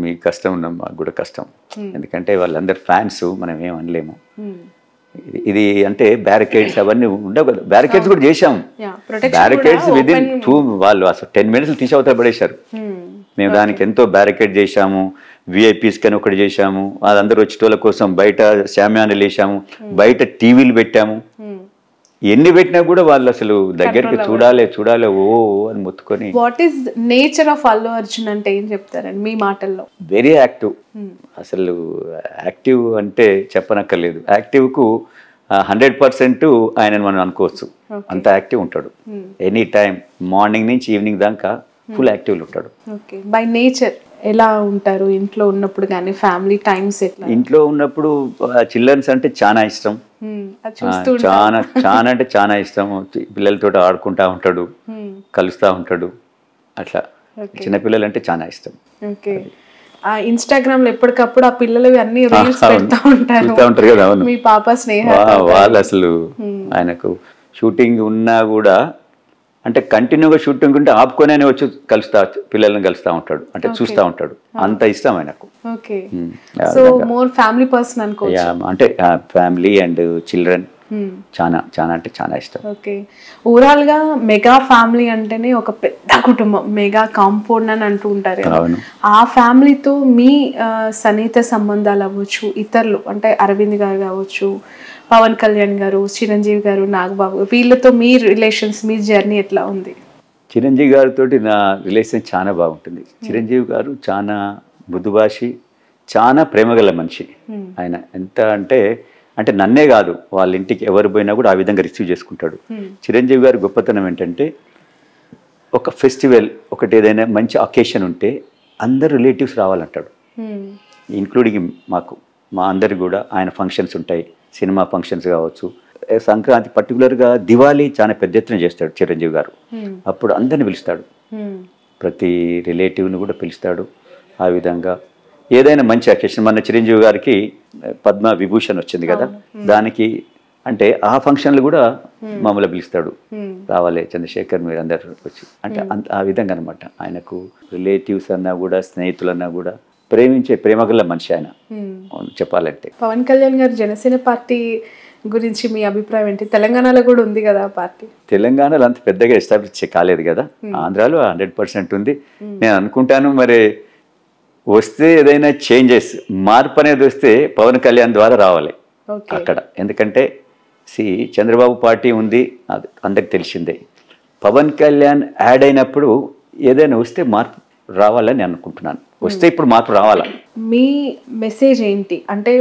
మీకు కష్టం ఉన్నాం, మాకు కూడా కష్టం. ఎందుకంటే వాళ్ళందరు ఫ్యాన్స్, మనం ఏం అనలేము. ఇది అంటే బ్యారికేడ్స్ అవన్నీ ఉండవు కదా. బ్యారికేడ్స్ కూడా చేశాం. బ్యారికేడ్స్ విదిన్ 2 వాళ్ళు అసలు 10 minutes తీసి అవతల పడేశారు. మేము దానికి ఎంతో బ్యారికేడ్ చేశాము. విఐపీస్ కని ఒకటి చేశాము. వాళ్ళందరూ వచ్చేటోళ్ళ కోసం బయట శామ్యానాలు వేసాము, బయట టీవీలు పెట్టాము. ఎన్ని పెట్టినా కూడా వాళ్ళు అసలు దగ్గరికి చూడాలి ఓ అని మొత్తుకొని. What is nature of Allu Arjun అంటే ఏం చెప్తారండి మీ మాటల్లో? Very active. అసలు యాక్టివ్ అంటే చెప్పనక్కర్లేదు. యాక్టివ్కు 100% ఆయనను మనం అనుకోవచ్చు. అంత యాక్టివ్ ఉంటాడు. ఎనీ టైం మార్నింగ్ నుంచి ఈవినింగ్ దాకా ఫుల్ యాక్టివ్లో ఉంటాడు. ఓకే. బై నేచర్ ఎలా ఉంటారు ఇంట్లో ఉన్నప్పుడు కానీ, ఫ్యామిలీ టైమ్స్ ఎట్లా? ఇంట్లో ఉన్నప్పుడు చిల్డ్రన్స్ అంటే చాలా ఇష్టం. చాలా అంటే చాలా ఇష్టం. పిల్లలతో ఆడుకుంటా ఉంటాడు, కలుస్తూ ఉంటాడు. అట్లా చిన్నపిల్లలు అంటే చాలా ఇష్టం. ఓకే. ఇన్స్టాగ్రామ్ లో ఎప్పటికప్పుడు ఆ పిల్లలు అన్ని రీల్స్ పెడతా ఉంటారు కదా. అవును, మీ పాప స్నేహ వాళ్ళు అసలు ఆయనకు షూటింగ్ ఉన్నా కూడా అంటే కంటిన్యూగా షూటింగ్ ఉంటే ఆపుకొని అని వచ్చి పిల్లల్ని కలుస్తూ ఉంటాడు, అంటే చూస్తూ ఉంటాడు. అంత ఇష్టం ఆయనకు. సో మోర్ ఫ్యామిలీ పర్సన్ అనుకోవచ్చు. అంటే ఫ్యామిలీ అండ్ చిల్డ్రన్ చాలా చాలా అంటే చాలా ఇష్టం. ఓకే. ఓవరాల్ గా మెగా ఫ్యామిలీ అంటేనే ఒక పెద్ద కుటుంబం, మెగా కాంపౌండ్ అని అంటూ ఉంటారు. ఆ ఫ్యామిలీతో మీ సన్నిహిత సంబంధాలు అవ్వచ్చు, ఇతరులు అంటే అరవింద్ గారు కావచ్చు, పవన్ కళ్యాణ్ గారు, చిరంజీవి గారు, నాగబాబు, వీళ్ళతో మీ రిలేషన్స్, మీ జర్నీ ఎట్లా ఉంది? చిరంజీవి గారితో నా రిలేషన్ చాలా బాగుంటుంది. చిరంజీవి గారు చాలా మృదుభాషి, చాలా ప్రేమగల మనిషి. ఆయన ఎంత అంటే నన్నే కాదు, వాళ్ళ ఇంటికి ఎవరు పోయినా కూడా ఆ విధంగా రిసీవ్ చేసుకుంటాడు. చిరంజీవి గారి గొప్పతనం ఏంటంటే ఒక ఫెస్టివల్, ఒకటి ఏదైనా మంచి అకేషన్ ఉంటే అందరు రిలేటివ్స్ రావాలంటాడు, ఇంక్లూడింగ్ మా అందరికి కూడా. ఆయన ఫంక్షన్స్ ఉంటాయి, సినిమా ఫంక్షన్స్ కావచ్చు, సంక్రాంతి, పర్టికులర్గా దివాళీ చాలా పెద్ద ఎత్తున చేస్తాడు చిరంజీవి గారు. అప్పుడు అందరిని పిలుస్తాడు, ప్రతి రిలేటివ్ని కూడా పిలుస్తాడు. ఆ విధంగా ఏదైనా మంచి అకేషన్, మన చిరంజీవి గారికి పద్మ విభూషణ్ వచ్చింది కదా, దానికి అంటే ఆ ఫంక్షన్లు కూడా మమ్మల్ని పిలుస్తాడు, రావాలి చంద్రశేఖర్ మీరు అందరు వచ్చి, అంటే ఆ విధంగా అనమాట. ఆయనకు రిలేటివ్స్ అన్నా కూడా, స్నేహితులన్నా కూడా ప్రేమించే ప్రేమగల మనిషి ఆయన చెప్పాలంటే. పవన్ కళ్యాణ్ గారు జనసేన పార్టీ గురించి మీ అభిప్రాయం ఏంటి? తెలంగాణలో కూడా ఉంది కదా ఆ పార్టీ. తెలంగాణలో అంత పెద్దగా ఎస్టాబ్లిష్ కాలేదు కదా, ఆంధ్రాలో 100% ఉంది. నేను అనుకుంటాను మరి వస్తే ఏదైనా చేంజెస్, మార్పు అనేది వస్తే పవన్ కళ్యాణ్ ద్వారా రావాలి అక్కడ. ఎందుకంటే చంద్రబాబు పార్టీ ఉంది, అది అందరికి తెలిసిందే. పవన్ కళ్యాణ్ యాడ్ అయినప్పుడు ఏదైనా వస్తే మార్పు రావాలని అనుకుంటున్నాను. వస్తే ఇప్పుడు మార్పు రావాలా? మీ మెసేజ్ ఏంటి అంటే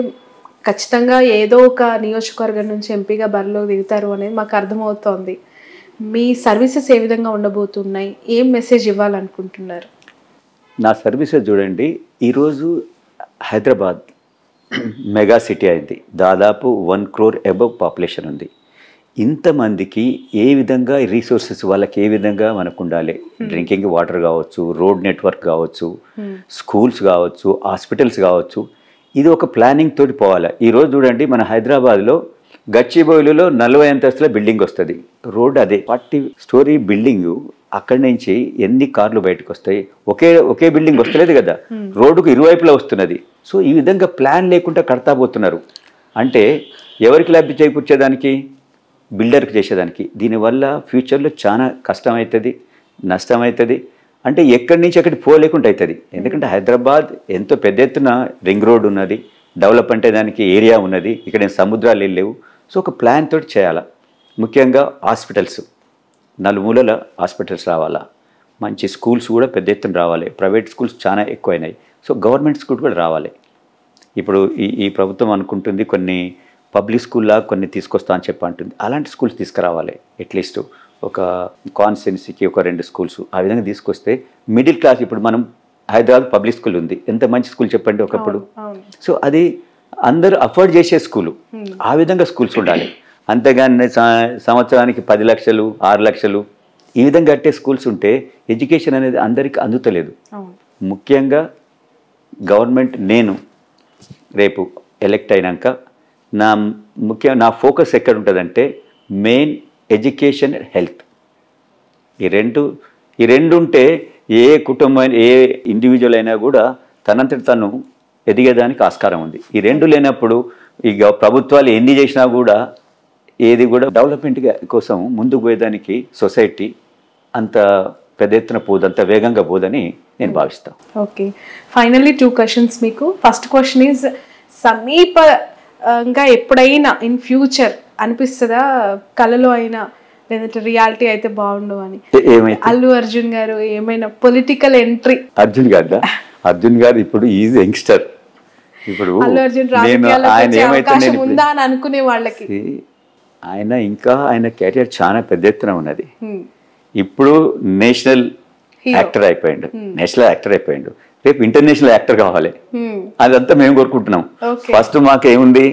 ఖచ్చితంగా ఏదో ఒక నియోజకవర్గం నుంచి ఎంపీగా బరిలో దిగుతారు అనేది మాకు అర్థమవుతోంది. మీ సర్వీసెస్ ఏ విధంగా ఉండబోతున్నాయి, ఏం మెసేజ్ ఇవ్వాలనుకుంటున్నారు? నా సర్వీసెస్ చూడండి, ఈరోజు హైదరాబాద్ మెగా సిటీ అయింది, దాదాపు 1 crore అబవ్ పాపులేషన్ ఉంది. ఇంతమందికి ఏ విధంగా రీసోర్సెస్ వాళ్ళకి ఏ విధంగా మనకు ఉండాలి, డ్రింకింగ్ వాటర్ కావచ్చు, రోడ్ నెట్వర్క్ కావచ్చు, స్కూల్స్ కావచ్చు, హాస్పిటల్స్ కావచ్చు, ఇది ఒక ప్లానింగ్ తోటి పోవాలి. ఈరోజు చూడండి, మన హైదరాబాద్లో గచ్చిబౌలిలో 40 అంతస్తుల బిల్డింగ్ వస్తుంది, రోడ్ అదే 40 story బిల్డింగ్. అక్కడి నుంచి ఎన్ని కార్లు బయటకు వస్తాయి? ఒకే బిల్డింగ్ వస్తలేదు కదా, రోడ్డుకు ఇరువైపులా వస్తున్నది. సో ఈ విధంగా ప్లాన్ లేకుండా కడతా పోతున్నారు. అంటే ఎవరికి లబ్ధి చేకూర్చేదానికి? బిల్డర్కి చేసేదానికి. దీనివల్ల ఫ్యూచర్లో చాలా కష్టమవుతుంది, నష్టమవుతుంది. అంటే ఎక్కడి నుంచి అక్కడికి పోలేకుండా అవుతుంది. ఎందుకంటే హైదరాబాద్ ఎంతో పెద్ద ఎత్తున రింగ్ రోడ్ ఉన్నది, డెవలప్ దానికి ఏరియా ఉన్నది, ఇక్కడ సముద్రాలు లేవు. సో ఒక ప్లాన్ తోటి చేయాలా. ముఖ్యంగా హాస్పిటల్స్, నలుమూలల హాస్పిటల్స్ రావాలా, మంచి స్కూల్స్ కూడా పెద్ద ఎత్తున రావాలి. ప్రైవేట్ స్కూల్స్ చాలా ఎక్కువైనాయి, సో గవర్నమెంట్ స్కూల్ కూడా రావాలి. ఇప్పుడు ఈ ప్రభుత్వం అనుకుంటుంది కొన్ని పబ్లిక్ స్కూల్లా కొన్ని తీసుకొస్తా అని అంటుంది. అలాంటి స్కూల్స్ తీసుకురావాలి. అట్లీస్ట్ ఒక కాన్స్టిట్యున్సీకి 1-2 స్కూల్స్ ఆ విధంగా తీసుకొస్తే మిడిల్ క్లాస్, ఇప్పుడు మనం హైదరాబాద్ పబ్లిక్ స్కూల్ ఉంది, ఎంత మంచి స్కూల్ చెప్పండి ఒకప్పుడు. సో అది అందరూ అఫోర్డ్ చేసే స్కూలు, ఆ విధంగా స్కూల్స్ ఉండాలి. అంతేగాని సంవత్సరానికి 10 లక్షలు 6 లక్షలు ఈ విధంగా కట్టే స్కూల్స్ ఉంటే ఎడ్యుకేషన్ అనేది అందరికీ అందుతలేదు. ముఖ్యంగా గవర్నమెంట్, నేను రేపు ఎలక్ట్ అయినాక నా ఫోకస్ ఎక్కడ ఉంటుందంటే మెయిన్ ఎడ్యుకేషన్, హెల్త్. ఈ రెండు ఉంటే ఏ కుటుంబం, ఏ ఇండివిజువల్ అయినా కూడా తనంతటి తను ఎదిగేదానికి ఆస్కారం ఉంది. ఈ రెండు లేనప్పుడు ఇక ప్రభుత్వాలు ఎన్ని చేసినా కూడా ఏది కూడా డెవలప్మెంట్ కోసం ముందుకు పోయేదానికి సొసైటీ అంత పెద్ద ఎత్తున పోదు, అంత వేగంగా పోదని నేను భావిస్తాను. ఓకే, ఫైనల్లీ 2 క్వశ్చన్స్ మీకు. ఫస్ట్ క్వశ్చన్ ఈజ్, సమీపంగా ఎప్పుడైనా ఇన్ ఫ్యూచర్ అనిపిస్తుందా కళలో అయినా లేదంటే రియాలిటీ అయితే బాగుండు అని, అల్లు అర్జున్ గారు ఏమైనా పొలిటికల్ ఎంట్రీ? అర్జున్ గారు ఇప్పుడు ఈజ్ యంగ్స్టర్. ఇప్పుడు అల్లు అర్జున్ రాజకీయాల్లో ఉందా అని అనుకునే వాళ్ళకి ఆయన కెరియర్ చాలా పెద్ద ఎత్తున ఉన్నది. ఇప్పుడు నేషనల్ యాక్టర్ అయిపోయిండు, రేపు ఇంటర్నేషనల్ యాక్టర్ కావాలి. అదంతా మేము కోరుకుంటున్నాం. ఫస్ట్ మాకేముంది,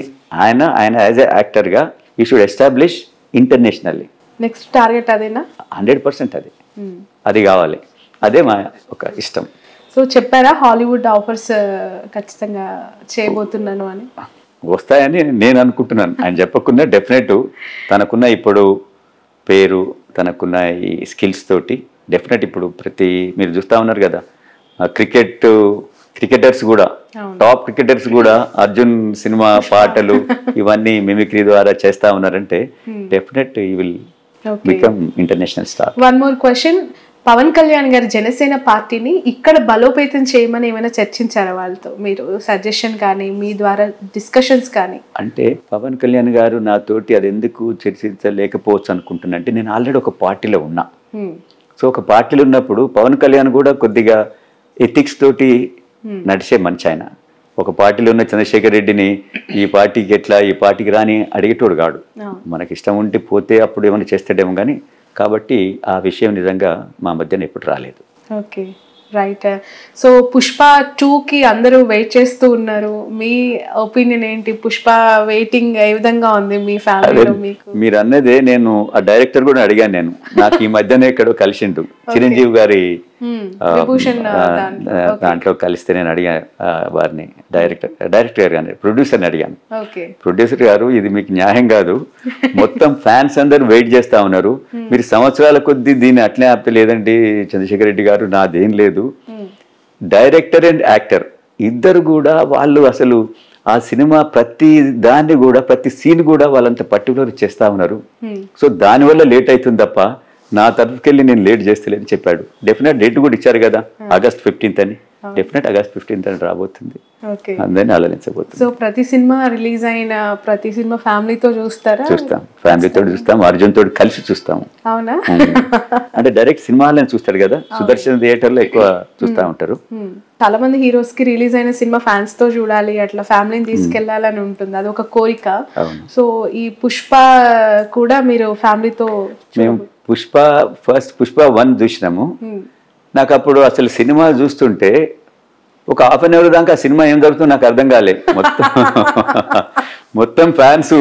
ఆయన యాజ్ ఎ యాక్టర్ గా ఈ should establish internationally. Next target అదేనా? 100% అది కావాలి. అదే మా ఒక ఇష్టం. సో చెప్పారా హాలీవుడ్ ఆఫర్స్ ఖచ్చితంగా చేయబోతున్నాను అని? వస్తాయని నేను అనుకుంటున్నాను. ఆయన చెప్పకుండా డెఫినెట్ తనకున్న ఇప్పుడు పేరు, తనకున్న ఈ స్కిల్స్ తోటి డెఫినెట్ ఇప్పుడు మీరు చూస్తూ ఉన్నారు కదా, క్రికెటర్స్ కూడా, టాప్ క్రికెటర్స్ కూడా అర్జున్ సినిమా పాటలు ఇవన్నీ మిమిక్రీ ద్వారా చేస్తా ఉన్నారంటే definitely he will become international star. One more question, Pawan Kalyan గారు జనసేన పార్టీని ఇక్కడ బలోపేతం చేయమని ఏమైనా చర్చించారా వాళ్ళతో? మీరు సజెషన్ కానీ మీ ద్వారా డిస్కషన్స్ కానీ? అంటే పవన్ కళ్యాణ్ గారు నాతోటి అది ఎందుకు చర్చించలేకపోవచ్చు అనుకుంటున్నా అంటే, నేను ఆల్రెడీ ఒక పార్టీలో ఉన్నా. సో ఒక పార్టీలో ఉన్నప్పుడు పవన్ కళ్యాణ్ కూడా కొద్దిగా ఎథిక్స్ తోటి నడిచే మంచి. ఆయన ఒక పార్టీలో ఉన్న చంద్రశేఖర్ రెడ్డిని ఈ పార్టీకి రాని అడిగేటోడు కాడు. మనకి ఇష్టం ఉంటే పోతే అప్పుడు ఏమైనా చేస్తాడేమో కానీ, కాబట్టి ఆ విషయం నిజంగా మా మధ్యన ఎప్పుడు రాలేదు. Okay, right. సో పుష్ప 2కి అందరూ వెయిట్ చేస్తూ ఉన్నారు. మీ ఒపీనియన్ ఏంటి? పుష్ప వెయిటింగ్ ఏ విధంగా ఉంది మీ ఫ్యామిలీలో? మీకు మీరు అన్నదే నేను ఆ డైరెక్టర్ కూడా అడిగాను. నేను నాకు ఈ మధ్యనే ఎక్కడో కలిసిండు, చిరంజీవి గారి దాంట్లో కలిస్తే నేను అడిగాను వారిని, డైరెక్టర్ గారు కానీ ప్రొడ్యూసర్ని అడిగాను. ప్రొడ్యూసర్ గారు, ఇది మీకు న్యాయం కాదు, మొత్తం ఫ్యాన్స్ అందరూ వెయిట్ చేస్తా ఉన్నారు, మీరు సంవత్సరాల కొద్దీ దీన్ని అట్లే ఆపలేదండి చంద్రశేఖర్ రెడ్డి గారు, నాదేం లేదు. డైరెక్టర్ అండ్ యాక్టర్ ఇద్దరు కూడా వాళ్ళు అసలు ఆ సినిమా ప్రతి దాన్ని కూడా, ప్రతి సీన్ కూడా వాళ్ళంత పర్టికులర్ చేస్తా ఉన్నారు. సో దానివల్ల లేట్ అవుతుంది తప్ప నా తరఫుకెళ్ళి నేను లేట్ చేస్తలేని చెప్పాడు. డెఫినెట్ డేట్ కూడా ఇచ్చారు కదా, August 15th అని. డెఫినెట్ August 15th అని రాబోతుంది, అందరినీ ఆలోచించబోతుంది. సో ప్రతి సినిమా రిలీజ్ అయిన ప్రతి సినిమా ఫ్యామిలీతో చూస్తారా? చూస్తాం, ఫ్యామిలీతో చూస్తాం, అర్జున్ తోటి కలిసి చూస్తాము. అవునా? అంటే డైరెక్ట్ సినిమాలను చూస్తాడు కదా, సుదర్శన్ థియేటర్ లో ఎక్కువ చూస్తా ఉంటారు. చాలా మంది హీరోస్ కి రిలీజ్ అయిన సినిమా ఫ్యాన్స్ తో చూడాలి, అట్లా ఫ్యామిలీని తీసుకెళ్లాలని ఉంటుంది, అది ఒక కోరిక. సో ఈ పుష్ప కూడా మీరు ఫ్యామిలీతో? మేము పుష్ప 1 చూసినాము. నాకు అప్పుడు అసలు సినిమా చూస్తుంటే ఒక హాఫ్ అన్ అవర్ దాకా సినిమా ఏం జరుగుతుందో నాకు అర్థం కాలే. మొత్తం ఫ్యాన్స్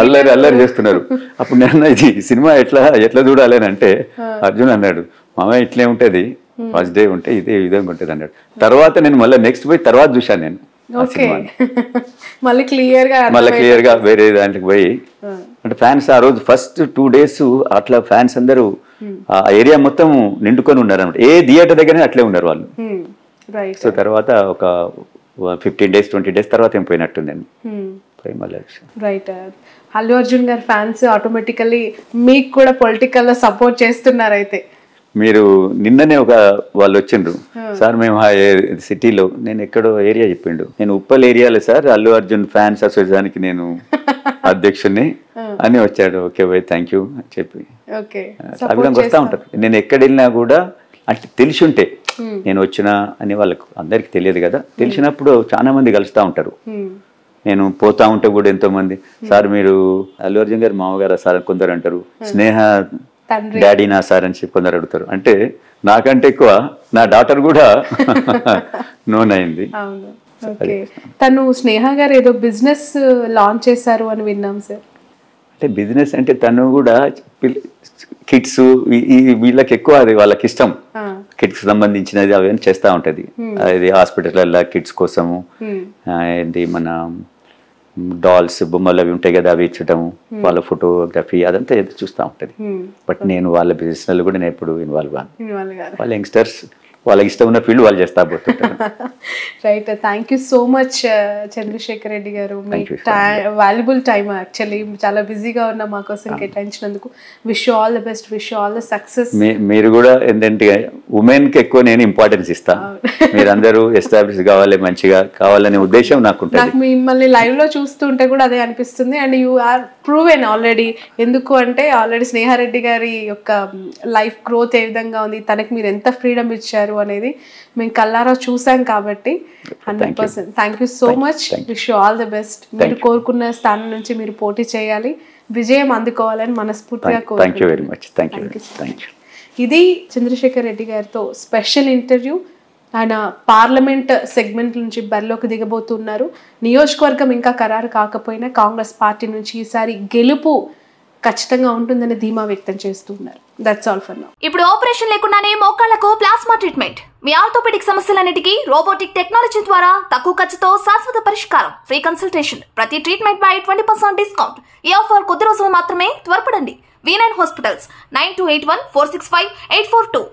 అల్లరి చేస్తున్నారు. అప్పుడు నేను ఇది సినిమా ఎట్లా చూడాలి అని అంటే, అర్జున్ అన్నాడు, మామ ఇట్లే ఉంటది, ఫస్ట్ డే ఉంటే ఇదే విధంగా ఉంటుంది అన్నాడు. తర్వాత నేను మళ్ళీ నెక్స్ట్ పోయి తర్వాత చూశాను నేను మళ్ళీ క్లియర్ గా వేరే దాంట్లోకి పోయి. అంటే ఫ్యాన్స్ ఆ రోజు ఫస్ట్ 2 days అట్లా ఫ్యాన్స్ అందరూ ఆ ఏరియా మొత్తం నిండుకొని ఉన్నారు అనమాట. ఏ థియేటర్ దగ్గరనే అట్లే ఉన్నారు వాళ్ళు. సో తర్వాత ఒక 15 days 20 days తర్వాత ఏం పోయినట్టుందండి. రైట్. అల్లు అర్జున్ గారు ఫ్యాన్స్ ఆటోమేటికల్లీ మీకు కూడా పొలిటికల్ లో సపోర్ట్ చేస్తున్నారు. అయితే మీరు నిన్ననే వాళ్ళు వచ్చిండ్రు, సార్ మేము ఆ సిటీలో, నేను ఎక్కడో ఏరియా చెప్పిండు, నేను ఉప్పల్ ఏరియాలో సార్ అల్లు అర్జున్ ఫ్యాన్స్ అసోసియేషన్కి నేను అధ్యక్షుడిని అని వచ్చాడు. ఓకే బాయ్, థ్యాంక్ యూ అని చెప్పి ఆ విధంగా వస్తూ ఉంటారు. నేను ఎక్కడ వెళ్ళినా కూడా అంటే తెలిసి ఉంటే నేను వచ్చినా అని వాళ్ళకు అందరికి తెలియదు కదా, తెలిసినప్పుడు చాలా మంది కలుస్తూ ఉంటారు. నేను పోతా ఉంటే కూడా ఎంతో మంది, సార్ మీరు అల్లు అర్జున్ గారు మామగారా సార్ అని కొందరు అంటారు, స్నేహ డాడీ నా సార్ అని చెప్పి కొందరు అడుగుతారు. అంటే నాకంటే ఎక్కువ నా డాటర్ కూడా నోన్ అయింది. తను స్నేహ గారు ఏదో బిజినెస్ లాంచ్ చేశారు అని విన్నాం సార్. అంటే బిజినెస్ అంటే తను కూడా కిడ్స్ వీళ్ళకి ఎక్కువ అది వాళ్ళకి ఇష్టం, కిడ్స్ సంబంధించినది అవన్నీ చేస్తూ ఉంటుంది. అది హాస్పిటల్లో కిడ్స్ కోసము ఏంటి మన డాల్స్ బొమ్మలు అవి ఉంటాయి కదా, అవి ఇచ్చటం, వాళ్ళ ఫోటోగ్రఫీ అదంతా ఏదో చూస్తూ ఉంటుంది. బట్ నేను వాళ్ళ బిజినెస్లో కూడా నేను ఎప్పుడు ఇన్వాల్వ్ కాను. వాళ్ళ యంగ్స్టర్స్ వాళ్ళకి ఇష్టం ఉన్న ఫీల్డ్ వాళ్ళు చేస్తా పోతుంటారు. Right, thank you so much Chandrashekar Reddy గారు. మీ వాల్యుబుల్ టైమ్ యాక్చువల్లీ చాలా బిజీగా ఉన్న మా కోసం కేటాయించినందుకు. Wish you all the best, wish you all the success. మీరు కూడా ఏంటంటే ఉమెన్కి ఎక్కువ నేను ఇంపార్టెన్స్ ఇస్తాను. మీరందరూ ఎస్టాబ్లిష్ కావాలి, మంచిగా కావాలనే ఉద్దేశం నాకు ఉంటుంది. నాకు మిమ్మల్ని లైవ్ లో చూస్తుంటే కూడా అదే అనిపిస్తుంది. And you are proven already. ఎందుకు అంటే ఆల్రెడీ స్నేహారెడ్డి గారి యొక్క లైఫ్ గ్రోత్ ఏ విధంగా ఉంది, తనకి మీరు ఎంత ఫ్రీడమ్ ఇచ్చారు అనేది మేము కల్లారా చూసాం కాబట్టి 100%. Thank you so much. Wish you all the best. మీరు కోరుకున్న స్థానం నుంచి మీరు పోటీ చేయాలి, విజయం అందుకోవాలని మనస్ఫూర్తిగా కోరుకుంటున్నాను. ఇది చంద్రశేఖర్ రెడ్డి గారితో స్పెషల్ ఇంటర్వ్యూ. ఆయన పార్లమెంట్ సెగ్మెంట్ నుంచి బరిలోకి దిగబోతున్నారు. నియోజకవర్గం ఇంకా ఖరారు కాకపోయినా కాంగ్రెస్ పార్టీ నుంచి ఈసారి గెలుపు ఖచ్చితంగా ఉంటుందని ధీమా వ్యక్తం చేస్తున్నారు. That's all for now. ఇప్పుడు ఆపరేషన్ లేకుండానే మోకాళ్లకు ప్లాస్మా ట్రీట్మెంట్. మీ ఆర్థోపెడిక్ సమస్యలన్నిటికీ రోబోటిక్ టెక్నాలజీ ద్వారా తక్కువ ఖర్చుతో శాశ్వత పరిష్కారం. Free consultation. ప్రతి ట్రీట్మెంట్ పై 20% డిస్కౌంట్. ఈ ఆఫర్ కొద్ది రోజులు మాత్రమే. త్వరపడండి. V9 hospitals 9281465842.